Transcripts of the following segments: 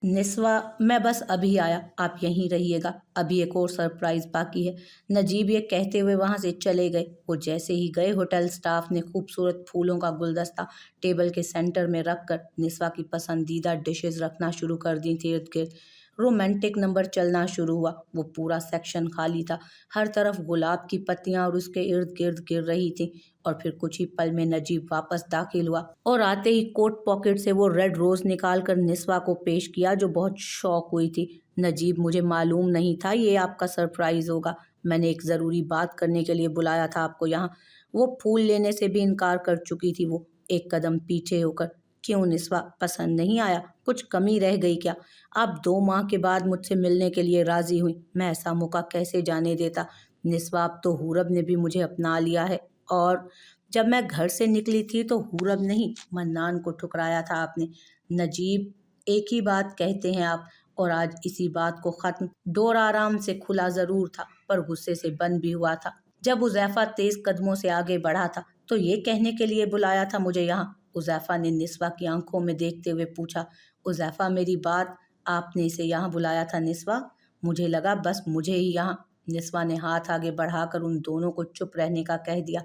निस्वा, मैं बस अभी आया, आप यहीं रहिएगा, अभी एक और सरप्राइज बाकी है। नजीब ये कहते हुए वहां से चले गए। वो जैसे ही गए, होटल स्टाफ ने खूबसूरत फूलों का गुलदस्ता टेबल के सेंटर में रखकर निस्वा की पसंदीदा डिशेस रखना शुरू कर दी थी इर्द गिर्द। रोमांटिक नंबर चलना शुरू हुआ। वो पूरा सेक्शन खाली था, हर तरफ गुलाब की पत्तियां और उसके इर्द गिर्द गिर रही थी। और फिर कुछ ही पल में नजीब वापस दाखिल हुआ और आते ही कोट पॉकेट से वो रेड रोज निकाल कर निस्वा को पेश किया, जो बहुत शौक हुई थी। नजीब, मुझे मालूम नहीं था ये आपका सरप्राइज होगा। मैंने एक ज़रूरी बात करने के लिए बुलाया था आपको यहाँ। वो फूल लेने से भी इनकार कर चुकी थी। वो एक कदम पीछे होकर, क्यों निस्वा, पसंद नहीं आया? कुछ कमी रह गई क्या? आप 2 माह के बाद मुझसे मिलने के लिए राजी हुई, मैं ऐसा मौका कैसे जाने देता? निस्वा, अब तो हूरब ने भी मुझे अपना लिया है। और जब मैं घर से निकली थी तो हूरब नहीं, मन्नान को ठुकराया था आपने। नजीब, एक ही बात कहते हैं आप, और आज इसी बात को ख़त्म। डोर आराम से खुला ज़रूर था, पर गुस्से से बंद भी हुआ था। जब उज़ैफ़ा तेज़ कदमों से आगे बढ़ा था तो ये कहने के लिए बुलाया था मुझे यहाँ? उज़ैफ़ा ने निस्वा की आंखों में देखते हुए पूछा। उज़ैफ़ा, मेरी बात, आपने इसे यहाँ बुलाया था निस्वा? मुझे लगा बस मुझे ही यहाँ। निस्वा ने हाथ आगे बढ़ाकर उन दोनों को चुप रहने का कह दिया।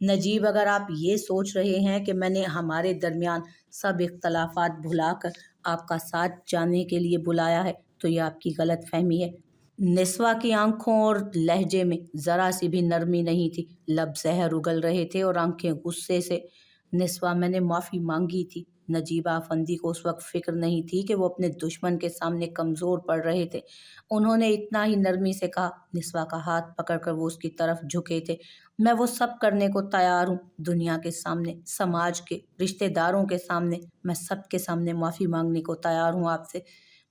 नजीब, अगर आप ये सोच रहे हैं कि मैंने हमारे दरमियान सब इख्तलाफात भुलाकर आपका साथ जाने के लिए बुलाया है तो ये आपकी गलत फहमी है। निस्वा की आंखों और लहजे में ज़रा सी भी नरमी नहीं थी। लब जहर उगल रहे थे और आंखें गुस्से से। निस्वा, मैंने माफ़ी मांगी थी। नजीबा अफंदी को उस वक्त फ़िक्र नहीं थी कि वो अपने दुश्मन के सामने कमज़ोर पड़ रहे थे। उन्होंने इतना ही नरमी से कहा। निस्वा का हाथ पकड़कर वो उसकी तरफ झुके थे। मैं वो सब करने को तैयार हूँ, दुनिया के सामने, समाज के, रिश्तेदारों के सामने, मैं सबके सामने माफ़ी मांगने को तैयार हूँ आपसे।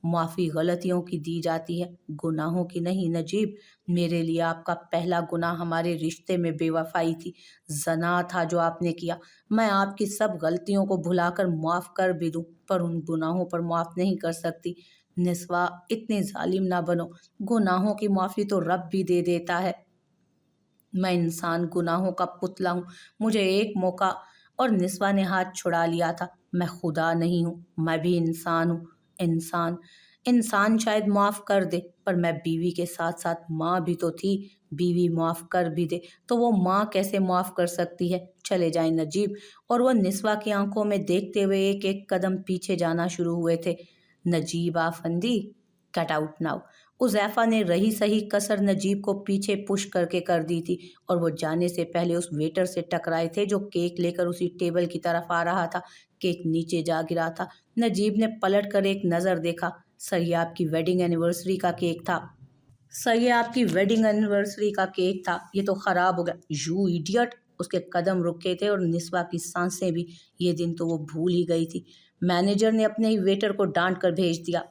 माफ़ी गलतियों की दी जाती है, गुनाहों की नहीं। नजीब, मेरे लिए आपका पहला गुनाह हमारे रिश्ते में बेवफाई थी, ज़ना था जो आपने किया। मैं आपकी सब गलतियों को भुलाकर माफ़ कर भी दूँ, पर उन गुनाहों पर माफ़ नहीं कर सकती। निस्वा, इतने जालिम ना बनो, गुनाहों की माफ़ी तो रब भी दे देता है। मैं इंसान गुनाहों का पुतला हूँ, मुझे एक मौका। और निस्वा ने हाथ छुड़ा लिया था। मैं खुदा नहीं हूँ, मैं भी इंसान हूँ। इंसान, इंसान शायद माफ़ कर दे, पर मैं बीवी के साथ साथ माँ भी तो थी। बीवी माफ़ कर भी दे तो वो माँ कैसे माफ़ कर सकती है? चले जाए नजीब। और वह निस्वा की आंखों में देखते हुए एक एक कदम पीछे जाना शुरू हुए थे। Najib Afandi, get out now. Huzaifa ने रही सही कसर नजीब को पीछे पुश करके कर दी थी, और वो जाने से पहले उस वेटर से टकराए थे जो केक लेकर उसी टेबल की तरफ आ रहा था। केक नीचे जा गिरा था। नजीब ने पलट कर एक नज़र देखा। सर, ये आपकी वेडिंग एनिवर्सरी का केक था। सर, ये आपकी वेडिंग एनिवर्सरी का केक था, ये तो ख़राब हो गया। You idiot! उसके कदम रुके थे और निस्वा की सांसें भी। ये दिन तो वो भूल ही गई थी। मैनेजर ने अपने ही वेटर को डांट कर भेज दिया।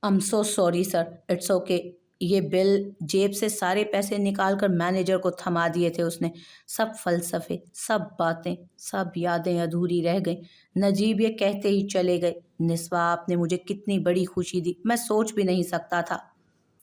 I am so sorry sir, it's okay. ये बिल, जेब से सारे पैसे निकाल कर मैनेजर को थमा दिए थे उसने। सब फ़लसफ़े, सब बातें, सब यादें अधूरी रह गईं। नजीब ये कहते ही चले गए। निस्वा, आपने मुझे कितनी बड़ी खुशी दी, मैं सोच भी नहीं सकता था।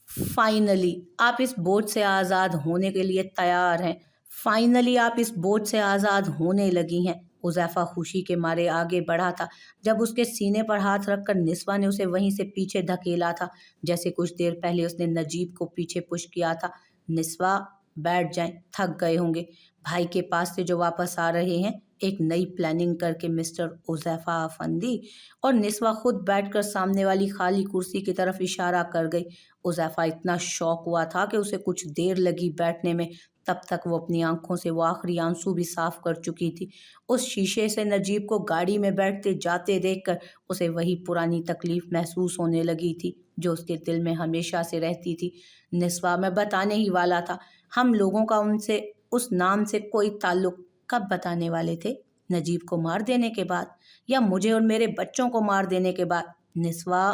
फाइनली आप इस बोझ से आज़ाद होने के लिए तैयार हैं। फाइनली आप इस बोझ से आज़ाद होने लगी हैं। उज़ैफ़ा खुशी के मारे आगे बढ़ा था। जब उसके सीने पर हाथ रखकर निस्वा ने उसे वहीं से पीछे धकेला था, जैसे कुछ देर पहले उसने नजीब को पीछे पुश किया था। निस्वा, बैठ जाएं, थक गए होंगे। भाई के पास से जो वापस आ रहे हैं, एक नई प्लानिंग करके मिस्टर उज़ैफ़ा अफंदी। और निस्वा खुद बैठकर सामने वाली खाली कुर्सी की तरफ इशारा कर गई। उज़ैफ़ा इतना शौक हुआ था कि उसे कुछ देर लगी बैठने में। तब तक वो अपनी आंखों से वो आखिरी आंसू भी साफ कर चुकी थी। उस शीशे से नजीब को गाड़ी में बैठते जाते देखकर उसे वही पुरानी तकलीफ महसूस होने लगी थी जो उसके दिल में हमेशा से रहती थी। निस्वा, मैं बताने ही वाला था, हम लोगों का उनसे, उस नाम से कोई ताल्लुक। कब बताने वाले थे? नजीब को मार देने के बाद, या मुझे और मेरे बच्चों को मार देने के बाद? निस्वा,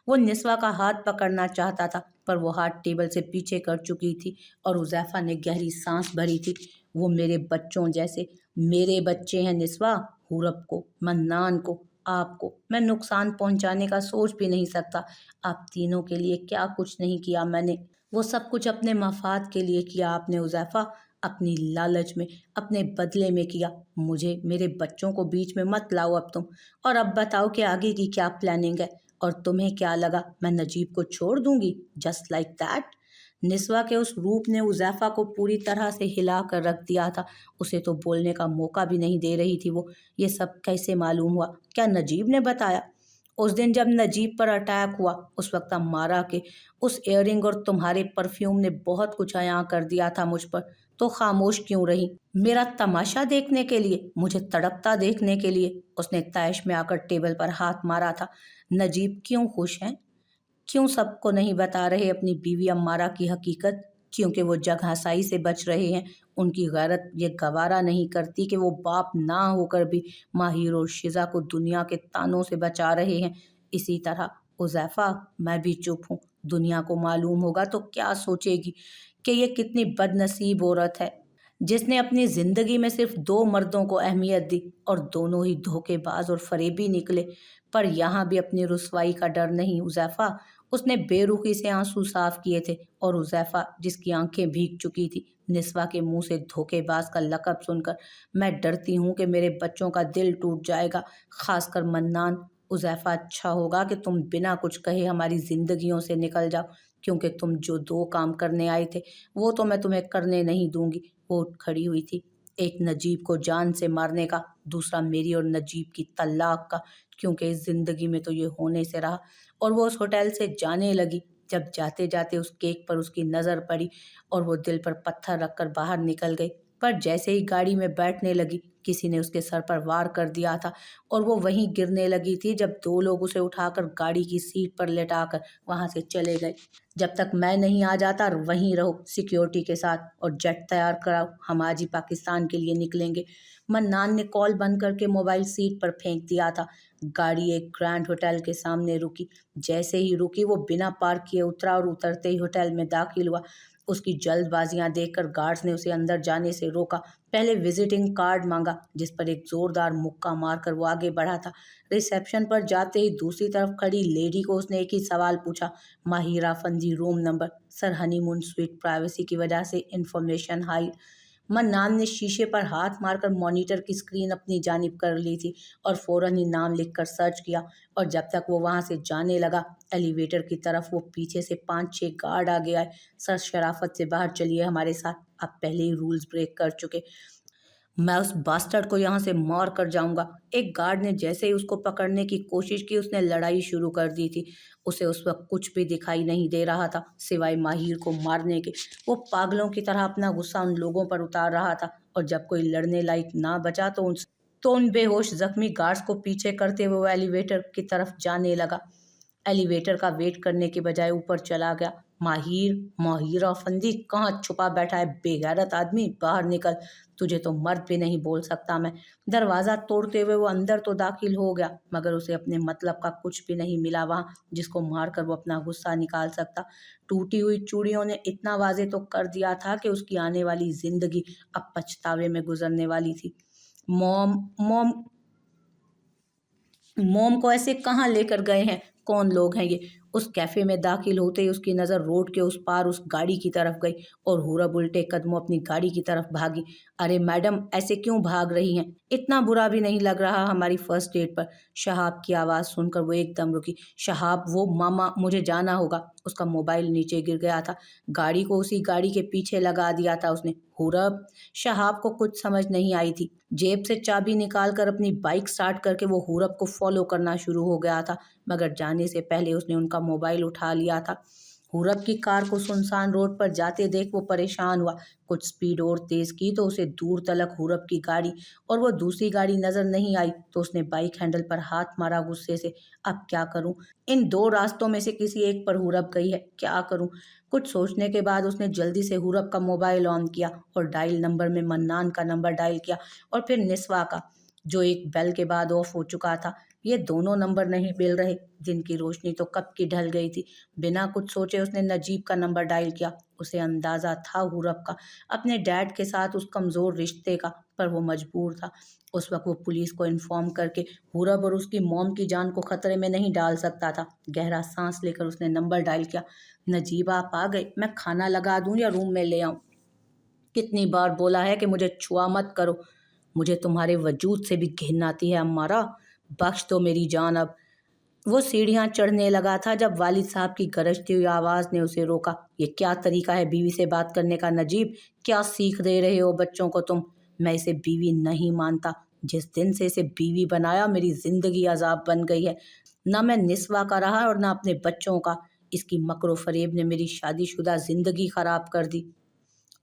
वो निस्वा का हाथ पकड़ना चाहता था, पर वो हाथ टेबल से पीछे कर चुकी थी और उज़ैफ़ा ने गहरी सांस भरी थी। वो मेरे बच्चों जैसे, मेरे बच्चे हैं निस्वा। हूरब को, मन्नान को, आपको मैं नुकसान पहुंचाने का सोच भी नहीं सकता। आप तीनों के लिए क्या कुछ नहीं किया मैंने। वो सब कुछ अपने मफाद के लिए किया आपने उज़ैफ़ा, अपनी लालच में, अपने बदले में किया। मुझे, मेरे बच्चों को बीच में मत लाओ अब तुम। और अब बताओ कि आगे की क्या प्लानिंग है? और तुम्हें क्या लगा मैं नजीब को छोड़ दूंगी जस्ट लाइक दैट? निस्वा के उस रूप ने उज़ैफ़ा को पूरी तरह से हिला कर रख दिया था। उसे तो बोलने का मौका भी नहीं दे रही थी वो। ये सब कैसे मालूम हुआ? क्या नजीब ने बताया? उस दिन जब नजीब पर अटैक हुआ उस वक्त अम्मारा के उस इयररिंग और तुम्हारे परफ्यूम ने बहुत कुछ अयां कर दिया था मुझ पर। तो खामोश क्यों रही? मेरा तमाशा देखने के लिए, मुझे तड़पता देखने के लिए? उसने तैश में आकर टेबल पर हाथ मारा था। नजीब क्यों खुश हैं? क्यों सबको नहीं बता रहे अपनी बीवी अम्मारा की हकीकत? क्योंकि वो जगहंसाई से बच रहे हैं। उनकी गैरत ये गवारा नहीं करती कि वो बाप ना होकर भी माहिर और शिजा को दुनिया के तानों से बचा रहे हैं। इसी तरह उज़ैफ़ा, मैं भी चुप हूँ। दुनिया को मालूम होगा तो क्या सोचेगी कि ये कितनी बदनसीब औरत है जिसने अपनी जिंदगी में सिर्फ दो मर्दों को अहमियत दी और दोनों ही धोखेबाज और फरेबी निकले। पर यहाँ भी अपनी रुसवाई का डर नहीं उज़ैफ़ा। उसने बेरुखी से आंसू साफ किए थे और उज़ैफ़ा जिसकी आंखें भीग चुकी थी निस्वा के मुंह से धोखेबाज का लक़ब सुनकर, मैं डरती हूँ कि मेरे बच्चों का दिल टूट जाएगा, खासकर मन्नान। उज़ैफ़ा, अच्छा होगा कि तुम बिना कुछ कहे हमारी ज़िंदगियों से निकल जाओ, क्योंकि तुम जो दो काम करने आए थे वो तो मैं तुम्हें करने नहीं दूंगी। वो उठ खड़ी हुई थी। एक नजीब को जान से मारने का, दूसरा मेरी और नजीब की तलाक का, क्योंकि इस जिंदगी में तो ये होने से रहा। और वो उस होटल से जाने लगी। जब जाते जाते उस केक पर उसकी नज़र पड़ी और वो दिल पर पत्थर रखकर बाहर निकल गई। पर जैसे ही गाड़ी में बैठने लगी किसी ने उसके सर पर वार कर दिया था और वो वहीं गिरने लगी थी जब दो लोग उसे उठाकर गाड़ी की सीट पर लेटाकर वहां से चले गए। जब तक मैं नहीं आ जाता वहीं रहो सिक्योरिटी के साथ और जेट तैयार कराओ, हम आज ही पाकिस्तान के लिए निकलेंगे। मन्नान ने कॉल बंद करके मोबाइल सीट पर फेंक दिया था। गाड़ी एक ग्रैंड होटल के सामने रुकी। जैसे ही रुकी वो बिना पार्क किए उतरा और उतरते ही होटल में दाखिल हुआ। उसकी जल्दबाजियां देखकर गार्ड्स ने उसे अंदर जाने से रोका। पहले विजिटिंग कार्ड मांगा जिस पर एक जोरदार मुक्का मारकर वो आगे बढ़ा था। रिसेप्शन पर जाते ही दूसरी तरफ खड़ी लेडी को उसने एक ही सवाल पूछा, Mahira fungi room number. Sir, honeymoon sweet, privacy की वजह से इंफॉर्मेशन हाइड। मन्नान ने शीशे पर हाथ मारकर मॉनिटर की स्क्रीन अपनी जानिब कर ली थी और फौरन ही नाम लिखकर सर्च किया। और जब तक वो वहां से जाने लगा एलिवेटर की तरफ वो पीछे से 5-6 गार्ड आगे आए। सर, शराफत से बाहर चलिए हमारे साथ, आप पहले ही रूल्स ब्रेक कर चुके। मैं उस बास्टर्ड को यहाँ से मार कर जाऊंगा। एक गार्ड ने जैसे ही उसको पकड़ने की कोशिश की उसने लड़ाई शुरू कर दी थी। उसे उस वक्त कुछ भी दिखाई नहीं दे रहा था सिवाय माहिर को मारने के। वो पागलों की तरह अपना गुस्सा उन लोगों पर उतार रहा था और जब कोई लड़ने लायक ना बचा तो उन बेहोश जख्मी गार्ड्स को पीछे करते हुए वो एलिवेटर की तरफ जाने लगा। एलिवेटर का वेट करने के बजाय ऊपर चला गया। माहिर, माहिर अफंदी, कहाँ छुपा बैठा है बेगैरत आदमी, बाहर निकल, तुझे तो मर्द भी नहीं बोल सकता मैं। दरवाज़ा तोड़ते हुए वो अंदर तो दाखिल हो गया मगर उसे अपने मतलब का कुछ भी नहीं मिला वहाँ जिसको मारकर वो अपना गुस्सा निकाल सकता। टूटी हुई चूड़ियों ने इतना वाजे तो कर दिया था कि उसकी आने वाली जिंदगी अब पछतावे में गुजरने वाली थी। मॉम मॉम मोम को ऐसे कहाँ लेकर गए हैं? कौन लोग हैं ये? उस कैफे में दाखिल होते ही उसकी नज़र रोड के उस पार उस गाड़ी की तरफ गई और हुरब उल्टे कदमों अपनी गाड़ी की तरफ भागी। अरे मैडम, ऐसे क्यों भाग रही हैं? इतना बुरा भी नहीं लग रहा हमारी फर्स्ट डेट पर। शहाब की आवाज़ सुनकर वो एकदम रुकी। शहाब, वो मामा, मुझे जाना होगा। उसका मोबाइल नीचे गिर गया था। गाड़ी को उसी गाड़ी के पीछे लगा दिया था उसने। हुरब? शहाब को कुछ समझ नहीं आई थी। जेब से चाबी निकालकर अपनी बाइक स्टार्ट करके वो हुरब को फॉलो करना शुरू हो गया था मगर जाने से पहले उसने उनका मोबाइल उठा लिया था। हुरब की कार को सुनसान रोड पर जाते देख वो परेशान हुआ। कुछ स्पीड और तेज की तो उसे दूर तलक हुरब की गाड़ी और वो दूसरी गाड़ी नजर नहीं आई तो उसने बाइक हैंडल पर हाथ मारा गुस्से से। अब क्या करूं? इन दो रास्तों में से किसी एक पर हुरब गई है, क्या करूं? कुछ सोचने के बाद उसने जल्दी से हुरब का मोबाइल ऑन किया और डायल नंबर में मन्नान का नंबर डायल किया और फिर निस्वा का, जो एक बेल के बाद ऑफ हो चुका था। ये दोनों नंबर नहीं मिल रहे। दिन की रोशनी तो कब की ढल गई थी। बिना कुछ सोचे उसने नजीब का नंबर डायल किया। उसे अंदाजा था हुरब का अपने डैड के साथ उस कमज़ोर रिश्ते का, पर वो मजबूर था। उस वक्त वो पुलिस को इन्फॉर्म करके हुरब और उसकी मॉम की जान को खतरे में नहीं डाल सकता था। गहरा सांस लेकर उसने नंबर डायल किया। नजीब, आप आ गए? मैं खाना लगा दूं या रूम में ले आऊं? कितनी बार बोला है कि मुझे छुआ मत करो। मुझे तुम्हारे वजूद से भी घिन आती है अम्मारा। बख्श दो मेरी जान अब। वो सीढ़ियाँ चढ़ने लगा था जब वालिद साहब की गरजती हुई आवाज़ ने उसे रोका। ये क्या तरीका है बीवी से बात करने का नजीब? क्या सीख दे रहे हो बच्चों को तुम? मैं इसे बीवी नहीं मानता। जिस दिन से इसे बीवी बनाया मेरी ज़िंदगी अज़ाब बन गई है। ना मैं निस्वा का रहा और ना अपने बच्चों का। इसकी मकरो फ़रेब ने मेरी शादीशुदा ज़िंदगी ख़राब कर दी।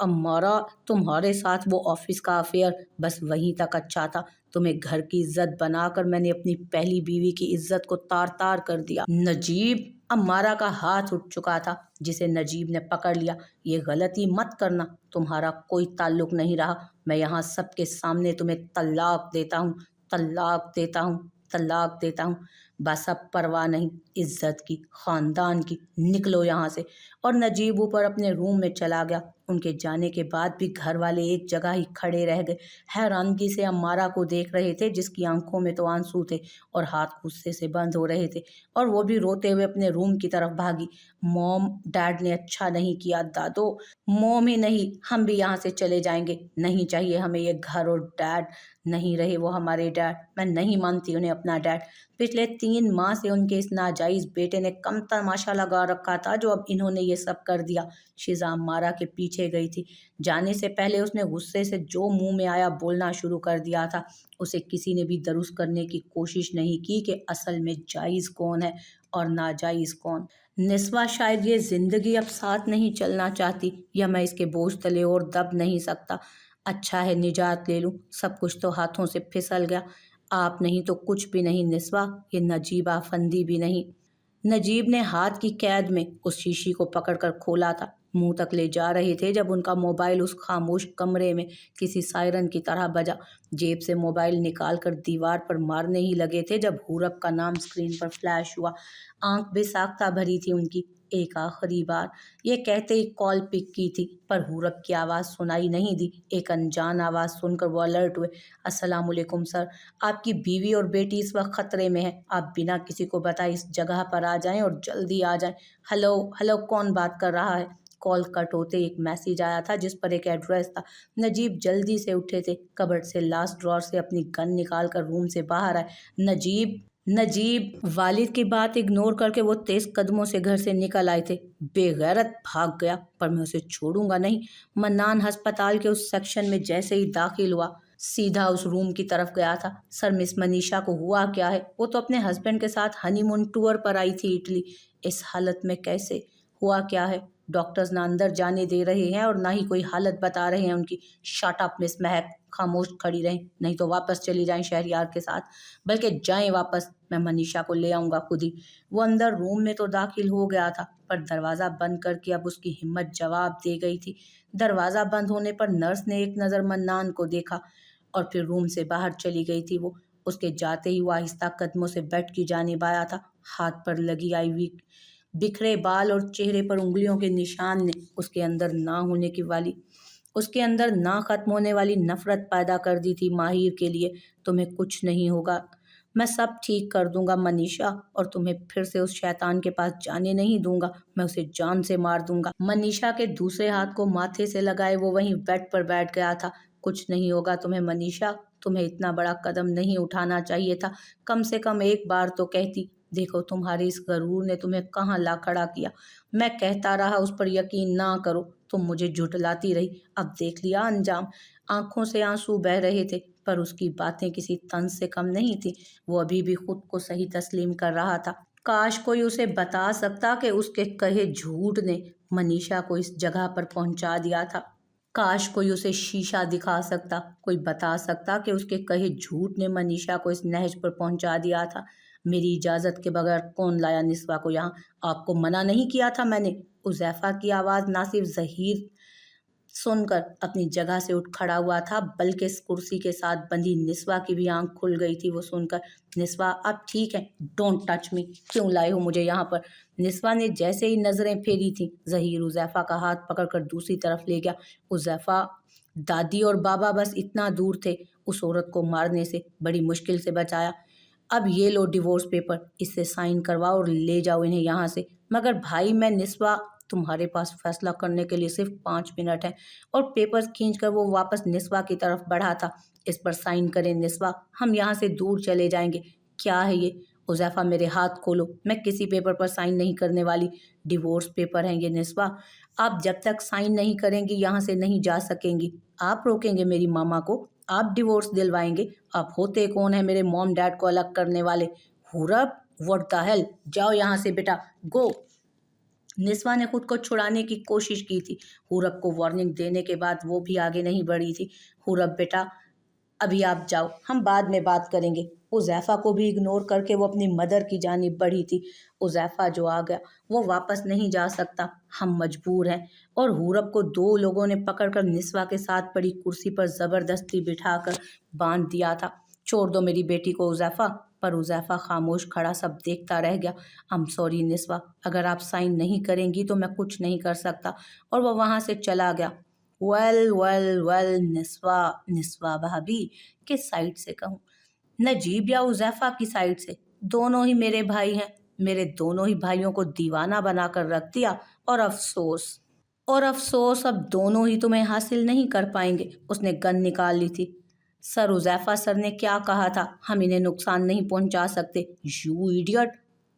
अम्मारा, तुम्हारे साथ वो ऑफिस का अफेयर बस वहीं तक अच्छा था। तुम्हें घर की इज्जत बनाकर मैंने अपनी पहली बीवी की इज्जत को तार तार कर दिया। नजीब, अम्मारा का हाथ उठ चुका था जिसे नजीब ने पकड़ लिया। ये गलती मत करना, तुम्हारा कोई ताल्लुक नहीं रहा। मैं यहाँ सबके सामने तुम्हें तलाक देता हूँ, तलाक देता हूँ, तलाक देता हूँ। बस अब परवाह नहीं इज्जत की, खानदान की। निकलो यहाँ से। और नजीब ऊपर अपने रूम में चला गया। उनके जाने के बाद भी घर वाले एक जगह ही खड़े रह गए, हैरानगी से अम्मारा को देख रहे थे जिसकी आंखों में तो आंसू थे और हाथ गुस्से से बंद हो रहे थे, और वो भी रोते हुए अपने रूम की तरफ भागी। मॉम, डैड ने अच्छा नहीं किया दादो। मॉम ही नहीं, हम भी यहाँ से चले जाएंगे। नहीं चाहिए हमें ये घर और डैड। नहीं रहे वो हमारे डैड। मैं नहीं मानती उन्हें अपना डैड। पिछले 3 माह से उनके इस नाजायज़ बेटे ने कम तमाशा लगा रखा था जो अब इन्होंने ये सब कर दिया। शिजा अम्मारा के पीछे गई थी। जाने से पहले उसने गुस्से से जो मुंह में आया बोलना शुरू कर दिया था। उसे किसी ने भी दुरुस्त करने की कोशिश नहीं की कि असल में जायज़ कौन है और नाजायज़ कौन। निस्वा शायद ये ज़िंदगी अब साथ नहीं चलना चाहती, या मैं इसके बोझ तले और दब नहीं सकता। अच्छा है निजात ले लूँ, सब कुछ तो हाथों से फिसल गया। आप नहीं तो कुछ भी नहीं निस्वा, ये नजीब आफंदी भी नहीं। नजीब ने हाथ की कैद में उस शीशी को पकड़कर खोला था। मुंह तक ले जा रहे थे जब उनका मोबाइल उस खामोश कमरे में किसी सायरन की तरह बजा। जेब से मोबाइल निकालकर दीवार पर मारने ही लगे थे जब हुरब का नाम स्क्रीन पर फ्लैश हुआ। आंख बेसाख्ता भरी थी उनकी। एक आखिरी बार, ये कहते ही कॉल पिक की थी, पर हुरब की आवाज़ सुनाई नहीं दी। एक अनजान आवाज़ सुनकर वो अलर्ट हुए। अस्सलामुअलैकुम सर, आपकी बीवी और बेटी इस वक्त खतरे में है। आप बिना किसी को बताए इस जगह पर आ जाएं और जल्दी आ जाएं। हेलो हेलो, कौन बात कर रहा है? कॉल कट होते एक मैसेज आया था जिस पर एक एड्रेस था। नजीब जल्दी से उठे थे, कबर्ड से लास्ट ड्रॉर से अपनी गन निकाल कर रूम से बाहर आए। नजीब, नजीब, वालिद की बात इग्नोर करके वो तेज कदमों से घर से निकल आए थे। बेगैरत भाग गया, पर मैं उसे छोड़ूंगा नहीं। मन्नान अस्पताल के उस सेक्शन में जैसे ही दाखिल हुआ, सीधा उस रूम की तरफ गया था। सर, मिस मनीषा को हुआ क्या है? वो तो अपने हस्बैंड के साथ हनीमून टूर पर आई थी इटली। इस हालत में कैसे? हुआ क्या है? डॉक्टर्स ना अंदर जाने दे रहे हैं और ना ही कोई हालत बता रहे हैं उनकी। शट अप मिस महक, खामोश खड़ी रहें, नहीं तो वापस चली जाएं शहरयार के साथ। बल्कि जाएं वापस, मैं मनीषा को ले आऊँगा खुद ही। वो अंदर रूम में तो दाखिल हो गया था, पर दरवाज़ा बंद करके अब उसकी हिम्मत जवाब दे गई थी। दरवाज़ा बंद होने पर नर्स ने एक नज़र मन्नान को देखा और फिर रूम से बाहर चली गई थी वो। उसके जाते ही वो आहिस्ता कदमों से बेड की जानिब आया था। हाथ पर लगी आई हुई बिखरे बाल और चेहरे पर उंगलियों के निशान ने उसके अंदर ना खत्म होने वाली नफरत पैदा कर दी थी माहिर के लिए। तुम्हें कुछ नहीं होगा, मैं सब ठीक कर दूंगा मनीषा, और तुम्हें फिर से उस शैतान के पास जाने नहीं दूंगा। मैं उसे जान से मार दूंगा। मनीषा के दूसरे हाथ को माथे से लगाए वो वहीं बेड पर बैठ गया था। कुछ नहीं होगा तुम्हें मनीषा, तुम्हें इतना बड़ा कदम नहीं उठाना चाहिए था। कम से कम एक बार तो कहती। देखो तुम्हारे इस गरूर ने तुम्हें कहाँ ला खड़ा किया। मैं कहता रहा उस पर यकीन ना करो, तुम मुझे झुठलाती रही। अब देख लिया अंजाम। आंखों से आंसू बह रहे थे, पर उसकी बातें किसी तंज से कम नहीं थी। वो अभी भी खुद को सही तस्लीम कर रहा था। काश कोई उसे बता सकता कि उसके कहे झूठ ने मनीषा को इस जगह पर पहुंचा दिया था। काश कोई उसे शीशा दिखा सकता, कोई बता सकता कि उसके कहे झूठ ने मनीषा को इस नहज पर पहुंचा दिया था। मेरी इजाज़त के बगैर कौन लाया निस्वा को यहाँ? आपको मना नहीं किया था मैंने? उज़ैफ़ा की आवाज़ ना सिर्फ ज़हीर सुनकर अपनी जगह से उठ खड़ा हुआ था, बल्कि इस कुर्सी के साथ बंधी निस्वा की भी आंख खुल गई थी वो सुनकर। निस्वा, अब ठीक है, डोंट टच मी। क्यों लाए हो मुझे यहाँ पर? निस्वा ने जैसे ही नजरें फेरी थी, ज़हीर उज़ैफ़ा का हाथ पकड़कर दूसरी तरफ ले गया। उज़ैफ़ा, दादी और बाबा बस इतना दूर थे उस औरत को मारने से, बड़ी मुश्किल से बचाया। अब ये लो डिवोर्स पेपर, इससे साइन करवाओ और ले जाओ इन्हें यहाँ से। मगर भाई, मैं निस्वा, तुम्हारे पास फैसला करने के लिए सिर्फ 5 मिनट है। और पेपर्स खींचकर वो वापस निस्वा की तरफ बढ़ा था। इस पर साइन करें निस्वा, हम यहाँ से दूर चले जाएंगे। क्या है ये? हुज़ैफ़ा मेरे हाथ खोलो, मैं किसी पेपर पर साइन नहीं करने वाली। डिवोर्स पेपर हैं ये निस्वा, आप जब तक साइन नहीं करेंगी यहाँ से नहीं जा सकेंगी। आप रोकेंगे मेरी मामा को, आप डिवोर्स दिलवाएंगे। आप होते कौन है मेरे मॉम डैड को अलग करने वाले? हुरब, व्हाट द हेल, जाओ यहाँ से बेटा, गो। निस्वा ने खुद को छुड़ाने की कोशिश की थी। हुरब को वार्निंग देने के बाद वो भी आगे नहीं बढ़ी थी। हुरब बेटा, अभी आप जाओ, हम बाद में बात करेंगे। हुज़ैफ़ा को भी इग्नोर करके वो अपनी मदर की जानिब बढ़ी थी। हुज़ैफ़ा जो आ गया वो वापस नहीं जा सकता, हम मजबूर हैं। और हुरब को दो लोगों ने पकड़कर निस्वा के साथ पड़ी कुर्सी पर ज़बरदस्ती बिठाकर बांध दिया था। छोड़ दो मेरी बेटी को हुज़ैफ़ा। पर हुज़ैफ़ा खामोश खड़ा सब देखता रह गया। आई एम सॉरी निस्वा, अगर आप साइन नहीं करेंगी तो मैं कुछ नहीं कर सकता। और वह वहाँ से चला गया। Well well well Niswa, Niswa भाभी किस साइड से कहूँ, नजीब या हुज़ैफ़ा की साइड से? दोनों ही मेरे भाई हैं, मेरे दोनों ही भाइयों को दीवाना बनाकर रख दिया। और अफ़सोस अब दोनों ही तुम्हें हासिल नहीं कर पाएंगे। उसने गन निकाल ली थी। सर हुज़ैफ़ा सर ने क्या कहा था, हम इन्हें नुकसान नहीं पहुंचा सकते। यू इडियट,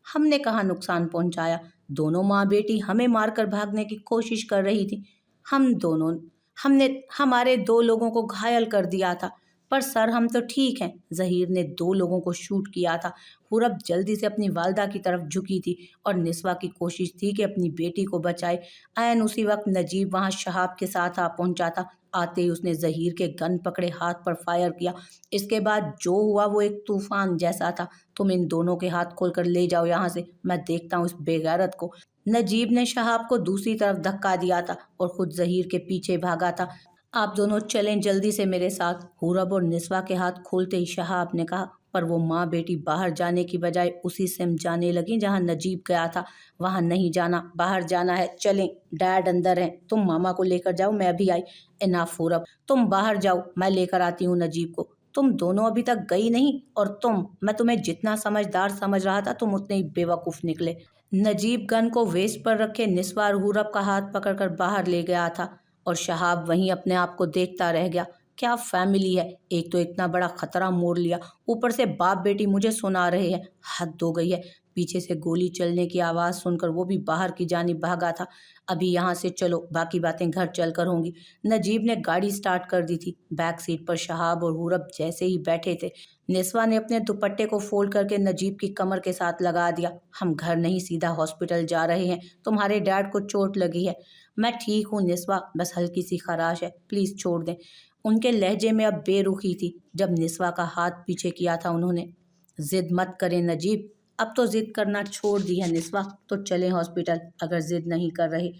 हमने कहाँ नुकसान पहुंचाया? दोनों माँ बेटी हमें मारकर भागने की कोशिश कर रही थी। हमने हमारे दो लोगों को घायल कर दिया था। पर सर हम तो ठीक हैं, ज़हीर ने दो लोगों को शूट किया था। हुरब जल्दी से अपनी वालदा की तरफ झुकी थी और निस्वा की कोशिश थी कि अपनी बेटी को बचाए। ऐन उसी वक्त नजीब वहाँ शहाब के साथ आ पहुंचा था। आते ही उसने ज़हीर के गन पकड़े हाथ पर फायर किया। इसके बाद जो हुआ वो एक तूफान जैसा था। तुम इन दोनों के हाथ खोलकर ले जाओ यहाँ से, मैं देखता हूँ इस बेगैरत को। नजीब ने शहाब को दूसरी तरफ धक्का दिया था और खुद ज़हीर के पीछे भागा था। आप दोनों चलें जल्दी से मेरे साथ, हुरब और निस्वा के हाथ खोलते ही शहाब ने कहा। पर वो माँ बेटी बाहर जाने की बजाय उसी सिम जाने लगी जहाँ नजीब गया था। वहाँ नहीं जाना, बाहर जाना है, चलें, डैड अंदर हैं, तुम मामा को लेकर जाओ, मैं अभी आई। इनाफ हुरब, तुम बाहर जाओ, मैं लेकर आती हूँ नजीब को। तुम दोनों अभी तक गई नहीं, और मैं तुम्हें जितना समझदार समझ रहा था तुम उतने ही बेवकूफ़ निकले। नजीब गन को वेस्ट पर रखे निस्वा और हुरब का हाथ पकड़कर बाहर ले गया था और शहाब वहीं अपने आप को देखता रह गया। क्या फैमिली है, एक तो इतना बड़ा खतरा मोड़ लिया, ऊपर से बाप बेटी मुझे सुना रहे हैं, हद हो गई है। पीछे से गोली चलने की आवाज़ सुनकर वो भी बाहर की जानिब भागा था। अभी यहाँ से चलो, बाकी बातें घर चलकर होंगी। नजीब ने गाड़ी स्टार्ट कर दी थी। बैक सीट पर शहाब और हुरब जैसे ही बैठे थे, निस्वा ने अपने दुपट्टे को फोल्ड करके नजीब की कमर के साथ लगा दिया। हम घर नहीं सीधा हॉस्पिटल जा रहे हैं, तुम्हारे डैड को चोट लगी है। मैं ठीक हूँ निस्वा, बस हल्की सी खराश है, प्लीज़ छोड़ दें। उनके लहजे में अब बेरुखी थी जब निस्वा का हाथ पीछे किया था उन्होंने। जिद मत करें नजीब, अब तो जिद करना छोड़ दी है निस्वा, तो चलें हॉस्पिटल अगर जिद नहीं कर रहे।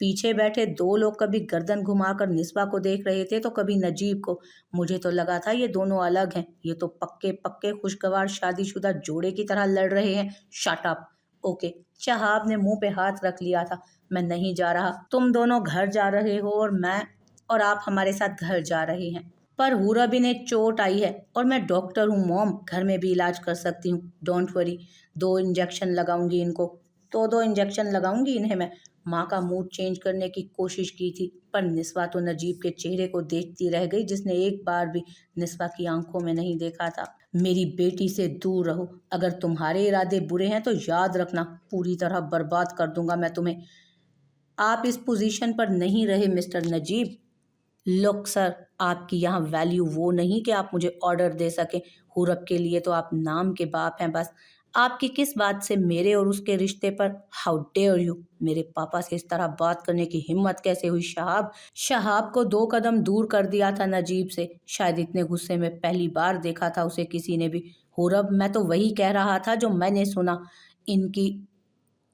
पीछे बैठे दो लोग कभी गर्दन घुमाकर निस्वा को देख रहे थे तो कभी नजीब को। मुझे तो लगा था ये दोनों अलग हैं, ये तो पक्के पक्के खुशगवार शादीशुदा जोड़े की तरह लड़ रहे हैं। Shut up. ओके, शहाब ने मुंह पे हाथ रख लिया था। मैं नहीं जा रहा, तुम दोनों घर जा रहे हो और आप हमारे साथ घर जा रहे हैं। पर हुरब इन्हें चोट आई है और मैं डॉक्टर हूँ मॉम, घर में भी इलाज कर सकती हूँ, डोंट वरी। 2 इंजेक्शन लगाऊंगी इनको, तो 2 इंजेक्शन लगाऊंगी इन्हें मैं। माँ का मूड चेंज करने की कोशिश की थी पर निस्वा तो नजीब के चेहरे को देखती रह गई जिसने एक बार भी निस्वा की आंखों में नहीं देखा था। मेरी बेटी से दूर रहो, अगर तुम्हारे इरादे बुरे हैं तो याद रखना पूरी तरह बर्बाद कर दूंगा मैं तुम्हें। आप इस पोजीशन पर नहीं रहे मिस्टर नजीब। लुक सर, आपकी यहाँ वैल्यू वो नहीं कि आप मुझे ऑर्डर दे सकें। हुरब के लिए तो आप नाम के बाप हैं बस। आपकी किस बात से मेरे और उसके रिश्ते पर, हाउ डेयर यू, मेरे पापा से इस तरह बात करने की हिम्मत कैसे हुई शहाब? शहाब को 2 कदम दूर कर दिया था नजीब से। शायद इतने गुस्से में पहली बार देखा था उसे किसी ने भी। हुरब, मैं तो वही कह रहा था जो मैंने सुना। इनकी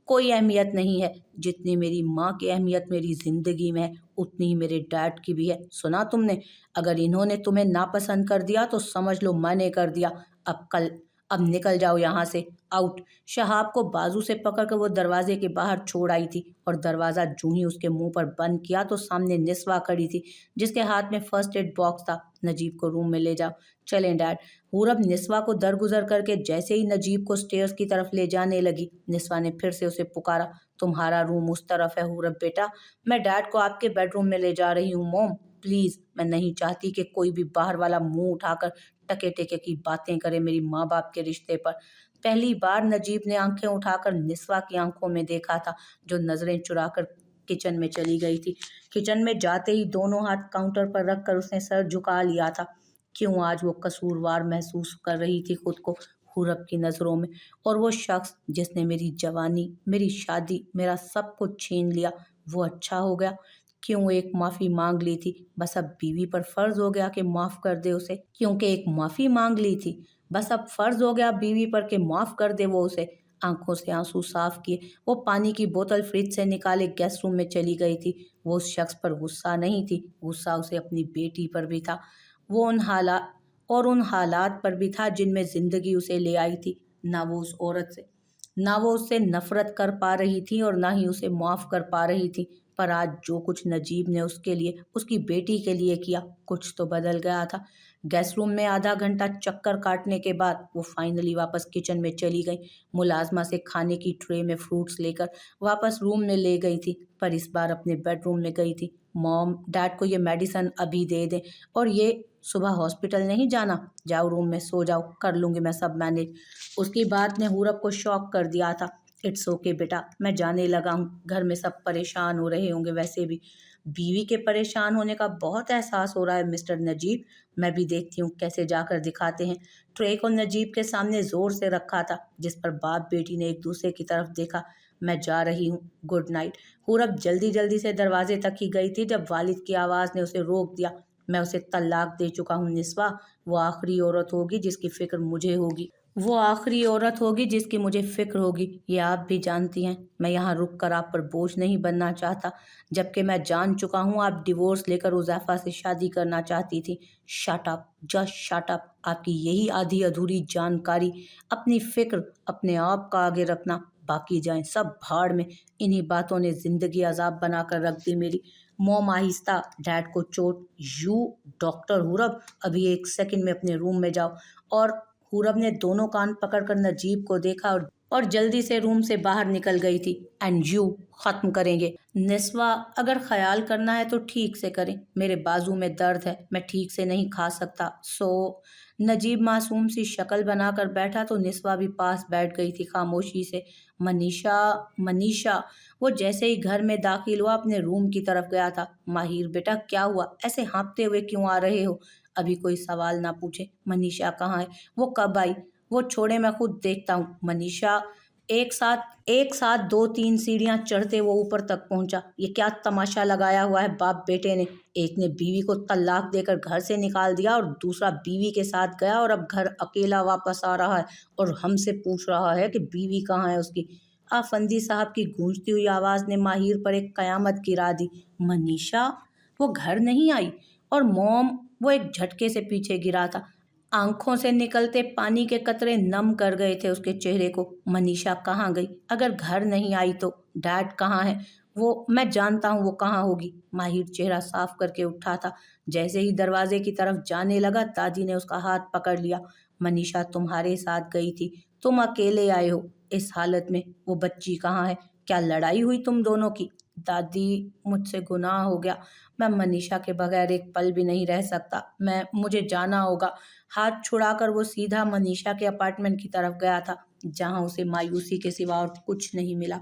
कोई अहमियत नहीं है, जितनी मेरी माँ की अहमियत मेरी ज़िंदगी में है उतनी ही मेरे डैड की भी है। सुना तुमने? अगर इन्होंने तुम्हें नापसंद कर दिया तो समझ लो मैंने कर दिया। अब निकल जाओ यहाँ से, आउट। शहाब को बाजू से पकड़कर वो दरवाजे के बाहर छोड़ आई थी और दरवाज़ा जूं ही उसके मुंह पर बंद किया तो सामने निस्वा खड़ी थी जिसके हाथ में फर्स्ट एड बॉक्स था। नजीब को रूम में ले जाओ, चलें डैड। पूरब निस्वा को दरगुजर करके जैसे ही नजीब को स्टेयर्स की तरफ ले जाने लगी, निस्वा ने फिर से उसे पुकारा, तुम्हारा रूम उस तरफ है हुरब बेटा, मैं डैड को आपके बेडरूम में ले जा रही हूँ मोम, प्लीज़। मैं नहीं चाहती कि कोई भी बाहर वाला मुंह उठाकर टके टेके की बातें करे मेरी माँ बाप के रिश्ते पर। पहली बार नजीब ने आंखें उठाकर निस्वा की आंखों में देखा था, जो नजरें चुराकर किचन में चली गई थी। किचन में जाते ही दोनों हाथ काउंटर पर रखकर उसने सर झुका लिया था। क्यों आज वो कसूरवार महसूस कर रही थी खुद को हुरब की नज़रों में। और वो शख्स जिसने मेरी जवानी, मेरी शादी, मेरा सब कुछ छीन लिया, वो अच्छा हो गया। क्यों एक माफ़ी मांग ली थी, बस अब बीवी पर फ़र्ज़ हो गया कि माफ़ कर दे उसे। क्योंकि एक माफ़ी मांग ली थी, बस अब फ़र्ज़ हो गया बीवी पर कि माफ़ कर दे वो उसे। आंखों से आंसू साफ किए वो पानी की बोतल फ्रिज से निकाले गेस्ट रूम में चली गई थी। वो उस शख्स पर गुस्सा नहीं थी, गुस्सा उसे अपनी बेटी पर भी था। वो उन हालात पर भी था जिनमें ज़िंदगी उसे ले आई थी। ना वो उस औरत से, ना वो उससे नफरत कर पा रही थी और ना ही उसे माफ़ कर पा रही थी। पर आज जो कुछ नजीब ने उसके लिए, उसकी बेटी के लिए किया, कुछ तो बदल गया था। गेस्ट रूम में आधा घंटा चक्कर काटने के बाद वो फाइनली वापस किचन में चली गई। मुलाजमा से खाने की ट्रे में फ्रूट्स लेकर वापस रूम में ले गई थी, पर इस बार अपने बेडरूम में गई थी। मॉम, डैड को ये मेडिसन अभी दे दें, और ये सुबह हॉस्पिटल नहीं जाना, जाओ रूम में सो जाओ, कर लूँगी मैं सब मैनेज। उसकी बात ने हुरब को शॉक कर दिया था। इट्स ओके बेटा, मैं जाने लगा हूँ, घर में सब परेशान हो रहे होंगे वैसे भी। बीवी के परेशान होने का बहुत एहसास हो रहा है मिस्टर नजीब, मैं भी देखती हूँ कैसे जाकर दिखाते हैं। ट्रे को नजीब के सामने जोर से रखा था, जिस पर बाप बेटी ने एक दूसरे की तरफ देखा। मैं जा रही हूँ, गुड नाइट। हुरब जल्दी जल्दी से दरवाजे तक ही गई थी जब वालिद की आवाज़ ने उसे रोक दिया। मैं उसे तलाक दे चुका हूँ निस्वा, वो आखिरी औरत होगी जिसकी फिक्र मुझे होगी। वो आखिरी औरत होगी जिसकी मुझे फ़िक्र होगी, ये आप भी जानती हैं। मैं यहाँ रुक कर आप पर बोझ नहीं बनना चाहता, जबकि मैं जान चुका हूँ आप डिवोर्स लेकर उज़ैफ़ा से शादी करना चाहती थी। Shut up, just shut up. आपकी यही आधी अधूरी जानकारी, अपनी फ़िक्र अपने आप का आगे रखना, बाकी जाएं सब भाड़ में। इन्हीं बातों ने ज़िंदगी अज़ाब बना कर रख दी मेरी। मोम आहिस्ता, डैड को चोट। यू डॉक्टर हुरब, अभी एक सेकंड में अपने रूम में जाओ। और पूरब ने दोनों कान पकड़कर नजीब को देखा और जल्दी से रूम से बाहर निकल गई थी। एंड यू, खत्म करेंगे। निस्वा, अगर ख्याल करना है तो ठीक से करें, मेरे बाजू में दर्द है, मैं ठीक से नहीं खा सकता। नजीब मासूम सी शक्ल बनाकर बैठा तो निस्वा भी पास बैठ गई थी खामोशी से। मनीषा, मनीषा। वो जैसे ही घर में दाखिल हुआ अपने रूम की तरफ गया था। माहिर बेटा क्या हुआ, ऐसे हाँफते हुए क्यों आ रहे हो? अभी कोई सवाल ना पूछे। मनीषा कहाँ है, वो कब आई? वो छोड़े, मैं खुद देखता हूँ। मनीषा, एक साथ दो तीन सीढ़ियाँ चढ़ते वो ऊपर तक पहुंचा। ये क्या तमाशा लगाया हुआ है बाप बेटे ने? एक ने बीवी को तलाक देकर घर से निकाल दिया और दूसरा बीवी के साथ गया और अब घर अकेला वापस आ रहा है और हमसे पूछ रहा है कि बीवी कहाँ है उसकी। आफंदी साहब की गूंजती हुई आवाज़ ने माहिर पर एक कयामत गिरा दी। मनीषा, वो घर नहीं आई। और मॉम, वो एक झटके से पीछे गिरा था। आंखों से निकलते पानी के कतरे नम कर गए थे उसके चेहरे को। मनीषा कहाँ गई? अगर घर नहीं आई तो डैड कहाँ है? वो मैं जानता हूँ वो कहाँ होगी। माहिर चेहरा साफ करके उठा था। जैसे ही दरवाजे की तरफ जाने लगा दादी ने उसका हाथ पकड़ लिया। मनीषा तुम्हारे साथ गई थी, तुम अकेले आए हो इस हालत में। वो बच्ची कहाँ है? क्या लड़ाई हुई तुम दोनों की? दादी, मुझसे गुनाह हो गया, मैं मनीषा के बगैर एक पल भी नहीं रह सकता। मुझे जाना होगा। हाथ छुड़ाकर वो सीधा मनीषा के अपार्टमेंट की तरफ गया था, जहां उसे मायूसी के सिवा और कुछ नहीं मिला।